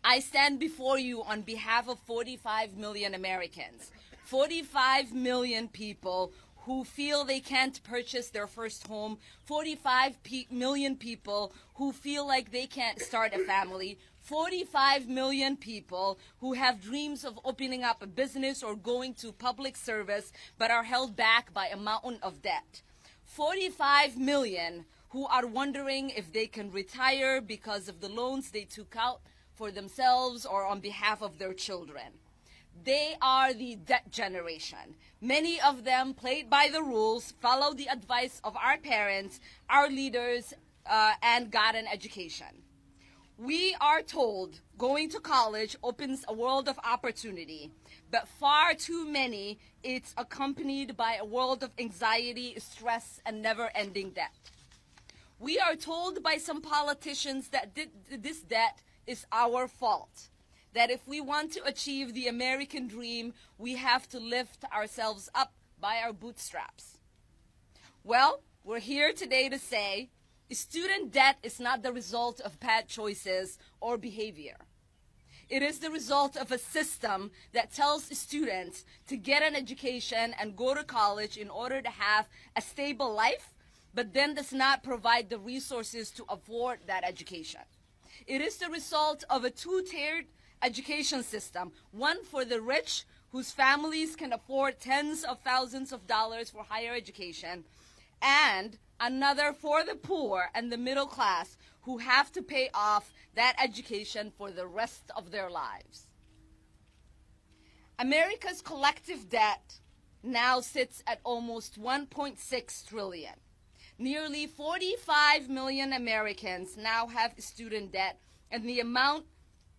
I stand before you on behalf of 45 million Americans, 45 million people who feel they can't purchase their first home, 45 million people who feel like they can't start a family, 45 million people who have dreams of opening up a business or going to public service but are held back by a mountain of debt. 45 million who are wondering if they can retire because of the loans they took out for themselves or on behalf of their children. They are the debt generation. Many of them played by the rules, followed the advice of our parents, our leaders, and got an education. We are told going to college opens a world of opportunity, but far too many, it's accompanied by a world of anxiety, stress, and never-ending debt. We are told by some politicians that this debt is our fault, that if we want to achieve the American dream, we have to lift ourselves up by our bootstraps. Well, we're here today to say student debt is not the result of bad choices or behavior. It is the result of a system that tells students to get an education and go to college in order to have a stable life, but then does not provide the resources to afford that education. It is the result of a two-tiered education system, one for the rich whose families can afford tens of thousands of dollars for higher education, and another for the poor and the middle class who have to pay off that education for the rest of their lives. America's collective debt now sits at almost 1.6 trillion. Nearly 45 million Americans now have student debt, and the amount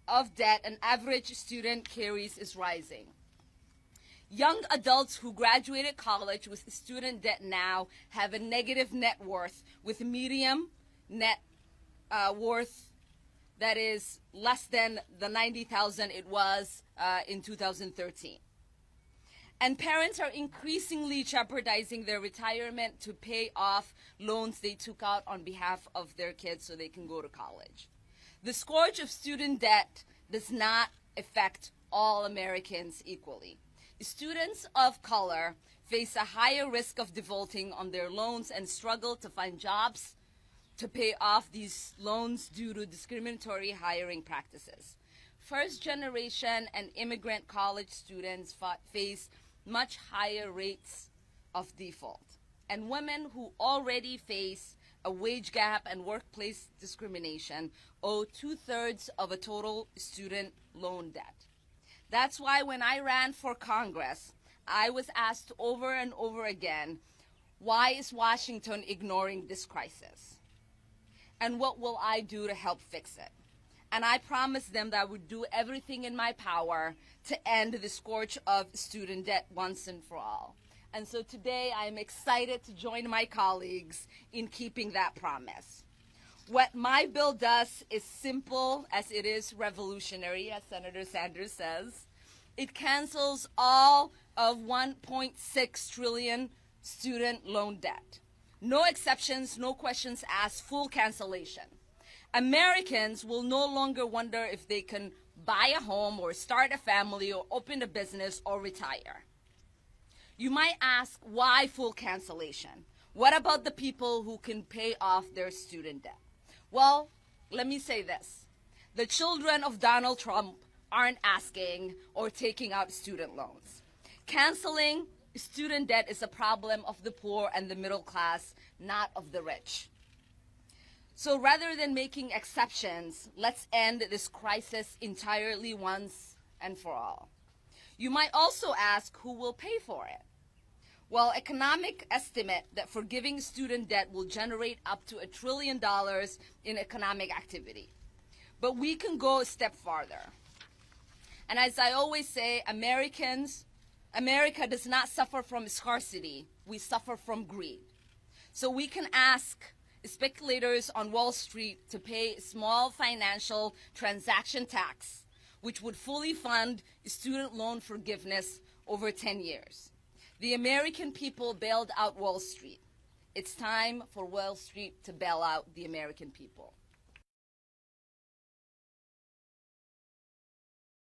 of debt an average student carries is rising. Young adults who graduated college with student debt now have a negative net worth, with median net worth that is less than the $90,000 it was in 2013. And parents are increasingly jeopardizing their retirement to pay off loans they took out on behalf of their kids so they can go to college. The scourge of student debt does not affect all Americans equally. Students of color face a higher risk of defaulting on their loans and struggle to find jobs to pay off these loans due to discriminatory hiring practices. First-generation and immigrant college students face much higher rates of default. And women who already face a wage gap and workplace discrimination owe 2/3 of a total student loan debt. That's why when I ran for Congress, I was asked over and over again, why is Washington ignoring this crisis? And what will I do to help fix it? And I promised them that I would do everything in my power to end the scourge of student debt once and for all. And so today I'm excited to join my colleagues in keeping that promise. What my bill does is simple as it is revolutionary, as Senator Sanders says. It cancels all of 1.6 trillion student loan debt. No exceptions, no questions asked, full cancellation. Americans will no longer wonder if they can buy a home or start a family or open a business or retire. You might ask, why full cancellation? What about the people who can pay off their student debt? Well, let me say this. The children of Donald Trump aren't asking or taking out student loans. Canceling student debt is a problem of the poor and the middle class, not of the rich. So rather than making exceptions, let's end this crisis entirely once and for all. You might also ask, who will pay for it? Well, economic estimate that forgiving student debt will generate up to $1 trillion in economic activity. But we can go a step farther. And as I always say, America does not suffer from scarcity. We suffer from greed. So we can ask speculators on Wall Street to pay a small financial transaction tax, which would fully fund student loan forgiveness over 10 years. The American people bailed out Wall Street. It's time for Wall Street to bail out the American people.